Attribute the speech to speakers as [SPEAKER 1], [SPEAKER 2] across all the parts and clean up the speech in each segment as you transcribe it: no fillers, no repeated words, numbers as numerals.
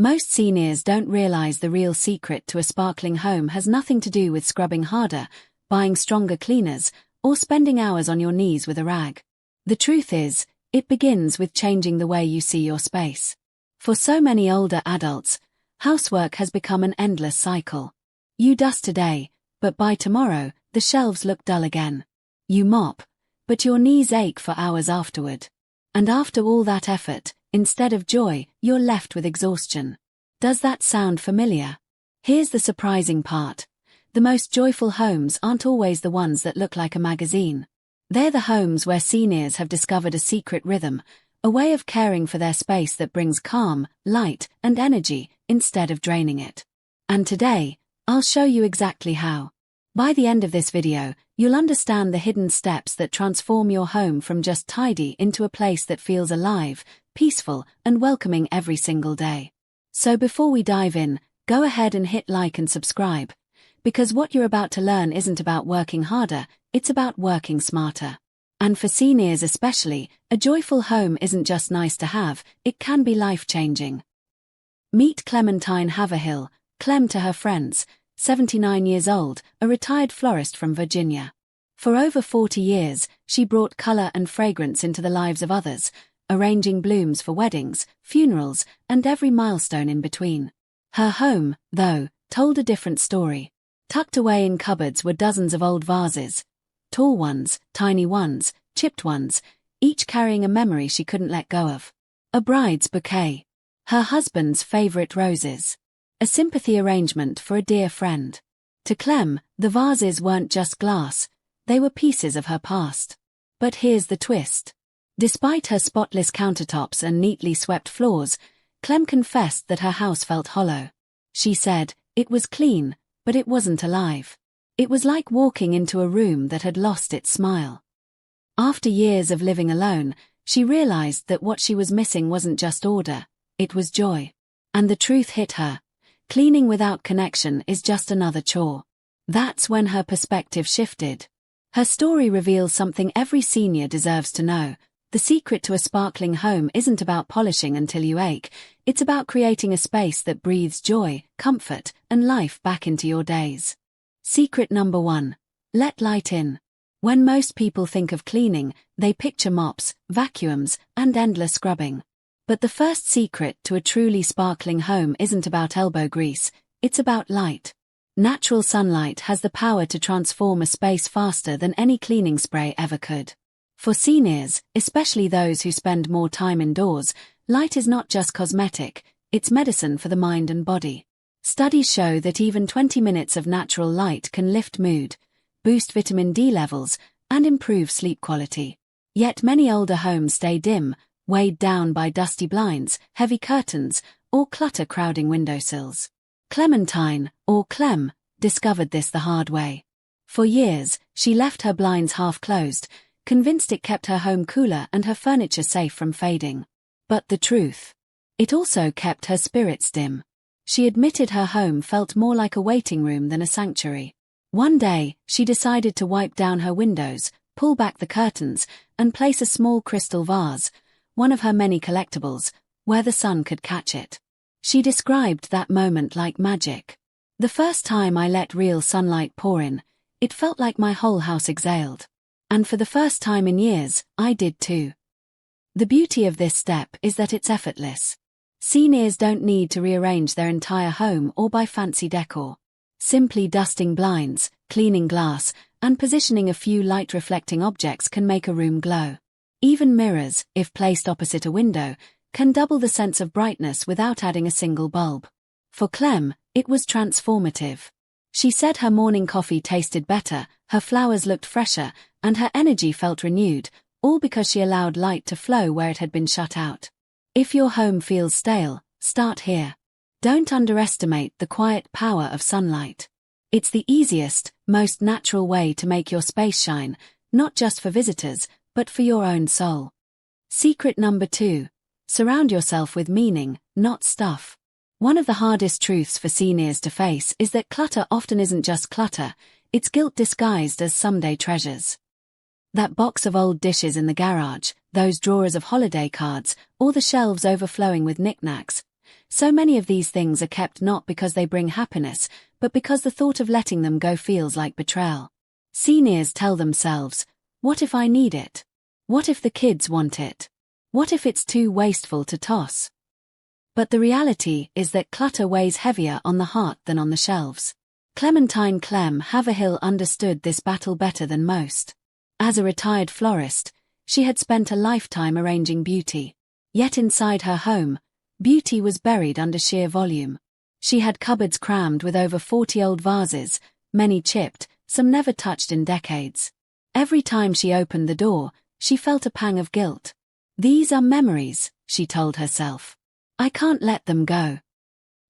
[SPEAKER 1] Most seniors don't realize the real secret to a sparkling home has nothing to do with scrubbing harder, buying stronger cleaners, or spending hours on your knees with a rag. The truth is, it begins with changing the way you see your space. For so many older adults, housework has become an endless cycle. You dust today, but by tomorrow, the shelves look dull again. You mop, but your knees ache for hours afterward. And after all that effort, instead of joy, you're left with exhaustion. Does that sound familiar? Here's the surprising part. The most joyful homes aren't always the ones that look like a magazine. They're the homes where seniors have discovered a secret rhythm, a way of caring for their space that brings calm, light, and energy instead of draining it. And today, I'll show you exactly how. By the end of this video, you'll understand the hidden steps that transform your home from just tidy into a place that feels alive, peaceful, and welcoming every single day. So before we dive in, go ahead and hit like and subscribe, because what you're about to learn isn't about working harder, it's about working smarter. And for seniors especially, a joyful home isn't just nice to have, it can be life-changing. Meet Clementine Haverhill, Clem to her friends, 79 years old, a retired florist from Virginia. For over 40 years, she brought color and fragrance into the lives of others, arranging blooms for weddings, funerals, and every milestone in between. Her home, though, told a different story. Tucked away in cupboards were dozens of old vases. Tall ones, tiny ones, chipped ones, each carrying a memory she couldn't let go of. A bride's bouquet. Her husband's favorite roses. A sympathy arrangement for a dear friend. To Clem, the vases weren't just glass, they were pieces of her past. But here's the twist. Despite her spotless countertops and neatly swept floors, Clem confessed that her house felt hollow. She said, it was clean, but it wasn't alive. It was like walking into a room that had lost its smile. After years of living alone, she realized that what she was missing wasn't just order, it was joy. And the truth hit her. Cleaning without connection is just another chore. That's when her perspective shifted. Her story reveals something every senior deserves to know. The secret to a sparkling home isn't about polishing until you ache, it's about creating a space that breathes joy, comfort, and life back into your days. Secret number 1. Let light in. When most people think of cleaning, they picture mops, vacuums, and endless scrubbing. But the first secret to a truly sparkling home isn't about elbow grease, it's about light. Natural sunlight has the power to transform a space faster than any cleaning spray ever could. For seniors, especially those who spend more time indoors, light is not just cosmetic, it's medicine for the mind and body. Studies show that even 20 minutes of natural light can lift mood, boost vitamin D levels, and improve sleep quality. Yet many older homes stay dim, weighed down by dusty blinds, heavy curtains, or clutter crowding windowsills. Clementine, or Clem, discovered this the hard way. For years, she left her blinds half closed, convinced it kept her home cooler and her furniture safe from fading. But the truth? It also kept her spirits dim. She admitted her home felt more like a waiting room than a sanctuary. One day, she decided to wipe down her windows, pull back the curtains, and place a small crystal vase, one of her many collectibles, where the sun could catch it. She described that moment like magic. The first time I let real sunlight pour in, it felt like my whole house exhaled. And for the first time in years, I did too. The beauty of this step is that it's effortless. Seniors don't need to rearrange their entire home or buy fancy decor. Simply dusting blinds, cleaning glass, and positioning a few light-reflecting objects can make a room glow. Even mirrors, if placed opposite a window, can double the sense of brightness without adding a single bulb. For Clem, it was transformative. She said her morning coffee tasted better, her flowers looked fresher, and her energy felt renewed, all because she allowed light to flow where it had been shut out. If your home feels stale, start here. Don't underestimate the quiet power of sunlight. It's the easiest, most natural way to make your space shine, not just for visitors, but for your own soul. Secret number 2. Surround yourself with meaning, not stuff. One of the hardest truths for seniors to face is that clutter often isn't just clutter, it's guilt disguised as someday treasures. That box of old dishes in the garage, those drawers of holiday cards, or the shelves overflowing with knickknacks, So many of these things are kept not because they bring happiness, but because the thought of letting them go feels like betrayal. Seniors tell themselves, what if I need it? What if the kids want it? What if it's too wasteful to toss? But the reality is that clutter weighs heavier on the heart than on the shelves. Clementine Clem Haverhill understood this battle better than most. As a retired florist, she had spent a lifetime arranging beauty. Yet inside her home, beauty was buried under sheer volume. She had cupboards crammed with over 40 old vases, many chipped, some never touched in decades. Every time she opened the door, she felt a pang of guilt. These are memories, she told herself. I can't let them go.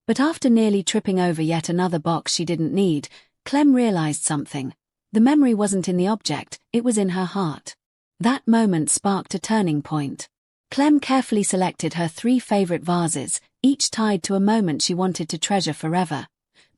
[SPEAKER 1] But after nearly tripping over yet another box she didn't need, Clem realized something. The memory wasn't in the object, it was in her heart. That moment sparked a turning point. Clem carefully selected her 3 favorite vases, each tied to a moment she wanted to treasure forever.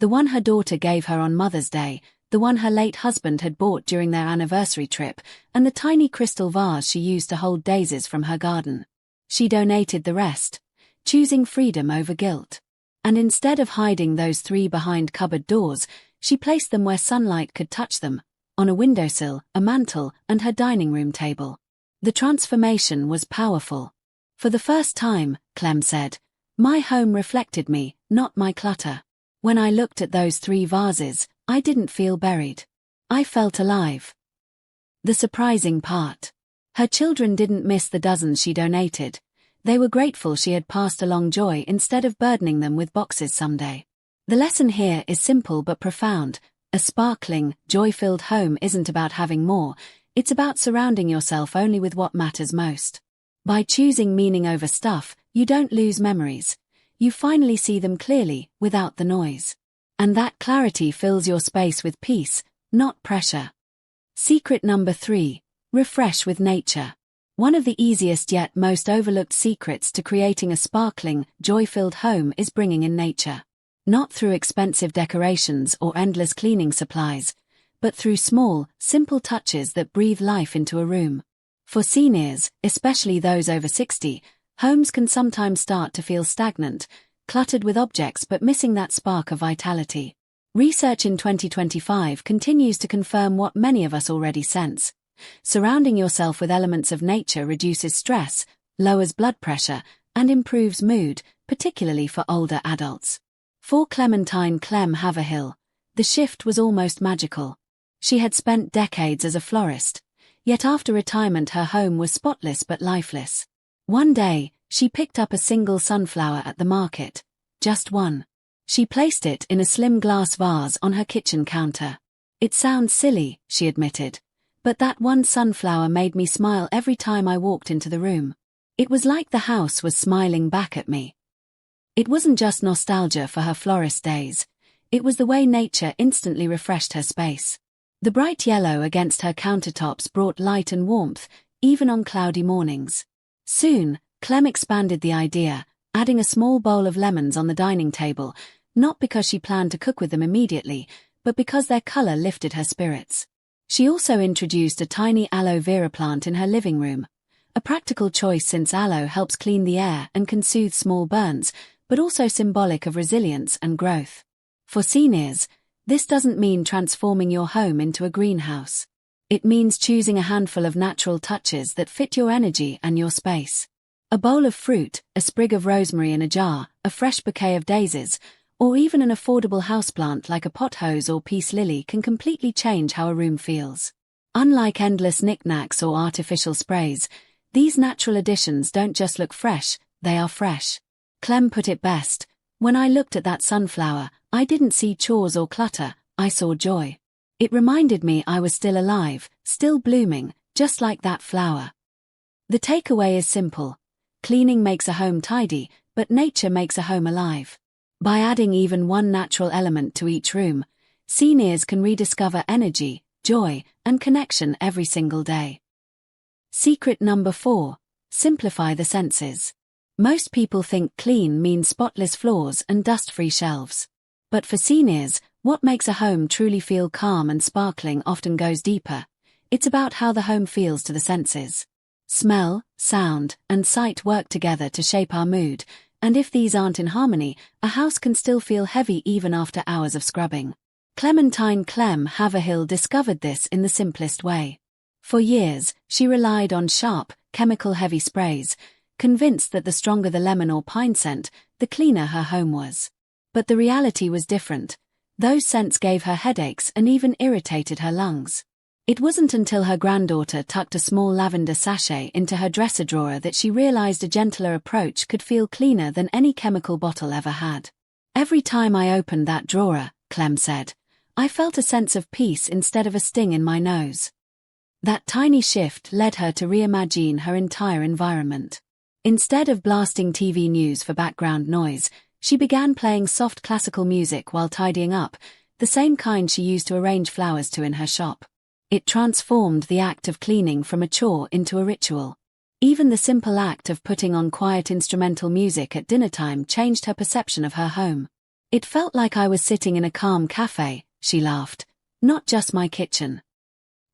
[SPEAKER 1] The one her daughter gave her on Mother's Day, the one her late husband had bought during their anniversary trip, and the tiny crystal vase she used to hold daisies from her garden. She donated the rest, choosing freedom over guilt. And instead of hiding those 3 behind cupboard doors, she placed them where sunlight could touch them, on a windowsill, a mantel, and her dining room table. The transformation was powerful. For the first time, Clem said, my home reflected me, not my clutter. When I looked at those 3 vases, I didn't feel buried. I felt alive. The surprising part. Her children didn't miss the dozens she donated. They were grateful she had passed along joy instead of burdening them with boxes someday. The lesson here is simple but profound. A sparkling, joy-filled home isn't about having more, it's about surrounding yourself only with what matters most. By choosing meaning over stuff, you don't lose memories. You finally see them clearly, without the noise. And that clarity fills your space with peace, not pressure. Secret number 3. Refresh with nature. One of the easiest yet most overlooked secrets to creating a sparkling, joy-filled home is bringing in nature. Not through expensive decorations or endless cleaning supplies, but through small, simple touches that breathe life into a room. For seniors, especially those over 60, homes can sometimes start to feel stagnant, cluttered with objects but missing that spark of vitality. Research in 2025 continues to confirm what many of us already sense. Surrounding yourself with elements of nature reduces stress, lowers blood pressure, and improves mood, particularly for older adults. For Clementine Clem Haverhill, the shift was almost magical. She had spent decades as a florist, yet after retirement her home was spotless but lifeless. One day, she picked up a single sunflower at the market. Just one. She placed it in a slim glass vase on her kitchen counter. It sounds silly, she admitted, but that one sunflower made me smile every time I walked into the room. It was like the house was smiling back at me. It wasn't just nostalgia for her florist days. It was the way nature instantly refreshed her space. The bright yellow against her countertops brought light and warmth, even on cloudy mornings. Soon, Clem expanded the idea, adding a small bowl of lemons on the dining table, not because she planned to cook with them immediately, but because their color lifted her spirits. She also introduced a tiny aloe vera plant in her living room. A practical choice since aloe helps clean the air and can soothe small burns, but also symbolic of resilience and growth. For seniors, this doesn't mean transforming your home into a greenhouse. It means choosing a handful of natural touches that fit your energy and your space. A bowl of fruit, a sprig of rosemary in a jar, a fresh bouquet of daisies, or even an affordable houseplant like a pothose or peace lily can completely change how a room feels. Unlike endless knickknacks or artificial sprays, these natural additions don't just look fresh, they are fresh. Clem put it best, when I looked at that sunflower, I didn't see chores or clutter, I saw joy. It reminded me I was still alive, still blooming, just like that flower. The takeaway is simple. Cleaning makes a home tidy, but nature makes a home alive. By adding even one natural element to each room, seniors can rediscover energy, joy, and connection every single day. Secret number 4. Simplify the senses. Most people think clean means spotless floors and dust-free shelves. But for seniors, what makes a home truly feel calm and sparkling often goes deeper. It's about how the home feels to the senses. Smell, sound, and sight work together to shape our mood, And if these aren't in harmony, a house can still feel heavy even after hours of scrubbing. Clementine Clem Haverhill discovered this in the simplest way. For years, she relied on sharp, chemical-heavy sprays, convinced that the stronger the lemon or pine scent, the cleaner her home was. But the reality was different. Those scents gave her headaches and even irritated her lungs. It wasn't until her granddaughter tucked a small lavender sachet into her dresser drawer that she realized a gentler approach could feel cleaner than any chemical bottle ever had. "Every time I opened that drawer," Clem said, "I felt a sense of peace instead of a sting in my nose." That tiny shift led her to reimagine her entire environment. Instead of blasting TV news for background noise, she began playing soft classical music while tidying up, the same kind she used to arrange flowers to in her shop. It transformed the act of cleaning from a chore into a ritual. Even the simple act of putting on quiet instrumental music at dinnertime changed her perception of her home. "It felt like I was sitting in a calm cafe," she laughed, "not just my kitchen."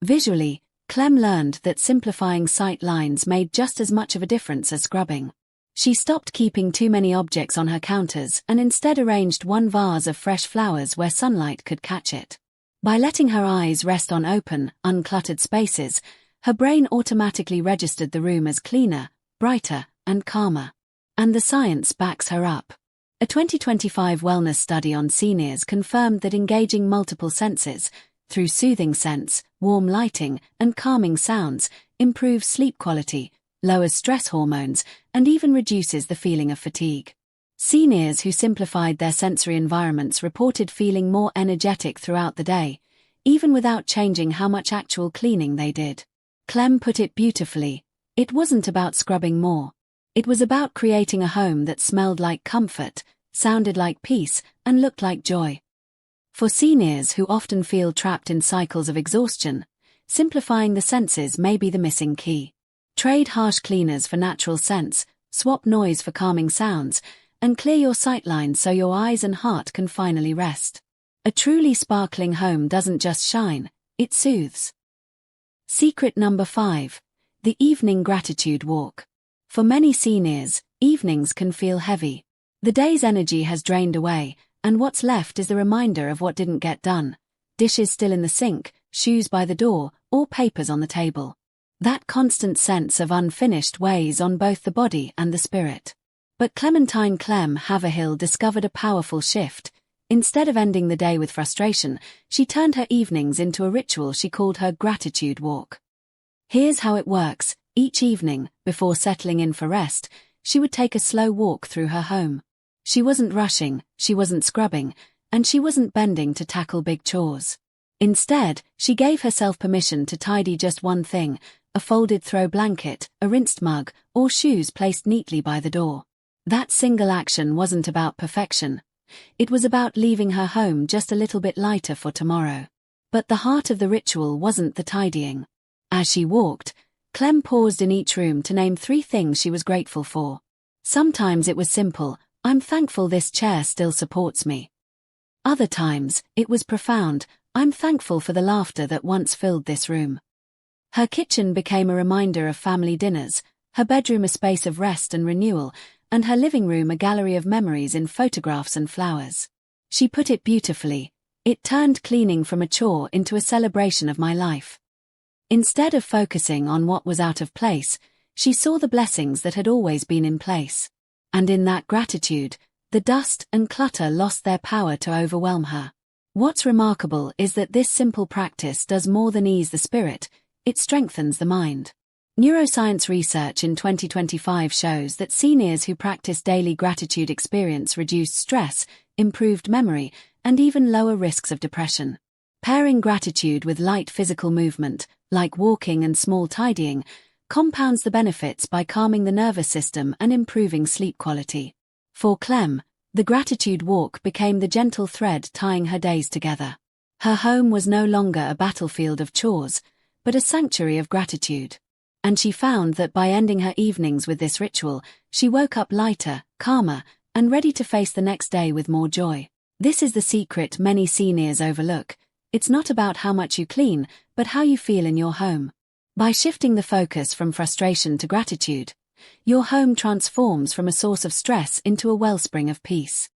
[SPEAKER 1] Visually, Clem learned that simplifying sight lines made just as much of a difference as scrubbing. She stopped keeping too many objects on her counters and instead arranged one vase of fresh flowers where sunlight could catch it. By letting her eyes rest on open, uncluttered spaces, her brain automatically registered the room as cleaner, brighter, and calmer. And the science backs her up. A 2025 wellness study on seniors confirmed that engaging multiple senses, through soothing scents, warm lighting, and calming sounds, improves sleep quality, lowers stress hormones, and even reduces the feeling of fatigue. Seniors who simplified their sensory environments reported feeling more energetic throughout the day, even without changing how much actual cleaning they did. Clem put it beautifully, it wasn't about scrubbing more. It was about creating a home that smelled like comfort, sounded like peace, and looked like joy. For seniors who often feel trapped in cycles of exhaustion, simplifying the senses may be the missing key. Trade harsh cleaners for natural scents, swap noise for calming sounds, and clear your sightlines so your eyes and heart can finally rest. A truly sparkling home doesn't just shine, it soothes. Secret number 5. The evening gratitude walk. For many seniors, evenings can feel heavy. The day's energy has drained away, and what's left is the reminder of what didn't get done. Dishes still in the sink, shoes by the door, or papers on the table. That constant sense of unfinished weighs on both the body and the spirit. But Clementine Clem Haverhill discovered a powerful shift. Instead of ending the day with frustration, she turned her evenings into a ritual she called her gratitude walk. Here's how it works. Each evening, before settling in for rest, she would take a slow walk through her home. She wasn't rushing, she wasn't scrubbing, and she wasn't bending to tackle big chores. Instead, she gave herself permission to tidy just one thing, a folded throw blanket, a rinsed mug, or shoes placed neatly by the door. That single action wasn't about perfection. It was about leaving her home just a little bit lighter for tomorrow. But the heart of the ritual wasn't the tidying. As she walked, Clem paused in each room to name 3 things she was grateful for. Sometimes it was simple, "I'm thankful this chair still supports me." Other times, it was profound, "I'm thankful for the laughter that once filled this room." Her kitchen became a reminder of family dinners, her bedroom a space of rest and renewal, and her living room a gallery of memories in photographs and flowers. She put it beautifully, "It turned cleaning from a chore into a celebration of my life." Instead of focusing on what was out of place, she saw the blessings that had always been in place. And in that gratitude, the dust and clutter lost their power to overwhelm her. What's remarkable is that this simple practice does more than ease the spirit, it strengthens the mind. Neuroscience research in 2025 shows that seniors who practice daily gratitude experience reduced stress, improved memory, and even lower risks of depression. Pairing gratitude with light physical movement, like walking and small tidying, compounds the benefits by calming the nervous system and improving sleep quality. For Clem, the gratitude walk became the gentle thread tying her days together. Her home was no longer a battlefield of chores, but a sanctuary of gratitude. And she found that by ending her evenings with this ritual, she woke up lighter, calmer, and ready to face the next day with more joy. This is the secret many seniors overlook. It's not about how much you clean, but how you feel in your home. By shifting the focus from frustration to gratitude, your home transforms from a source of stress into a wellspring of peace.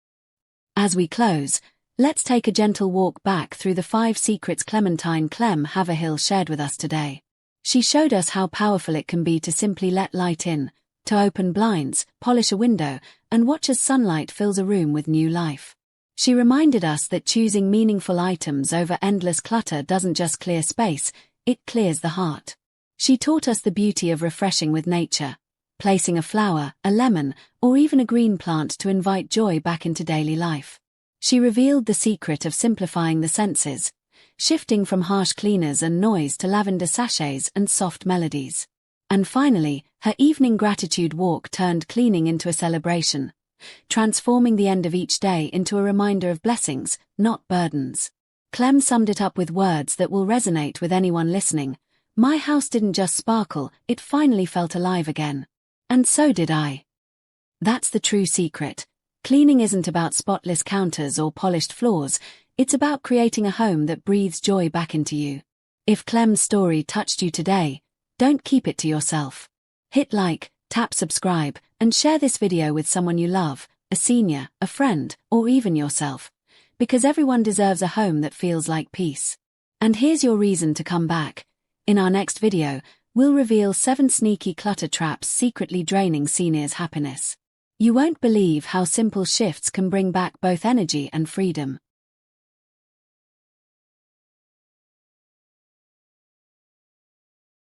[SPEAKER 1] As we close, let's take a gentle walk back through the 5 secrets Clem Haverhill shared with us today. She showed us how powerful it can be to simply let light in, to open blinds, polish a window, and watch as sunlight fills a room with new life. She reminded us that choosing meaningful items over endless clutter doesn't just clear space, it clears the heart. She taught us the beauty of refreshing with nature, placing a flower, a lemon, or even a green plant to invite joy back into daily life. She revealed the secret of simplifying the senses, shifting from harsh cleaners and noise to lavender sachets and soft melodies. And finally, her evening gratitude walk turned cleaning into a celebration, transforming the end of each day into a reminder of blessings, not burdens. Clem summed it up with words that will resonate with anyone listening. My house didn't just sparkle, it finally felt alive again. And so did I. That's the true secret. Cleaning isn't about spotless counters or polished floors, it's about creating a home that breathes joy back into you. If Clem's story touched you today, don't keep it to yourself. Hit like, tap subscribe, and share this video with someone you love, a senior, a friend, or even yourself. Because everyone deserves a home that feels like peace. And here's your reason to come back. In our next video, we'll reveal 7 sneaky clutter traps secretly draining seniors' happiness. You won't believe how simple shifts can bring back both energy and freedom.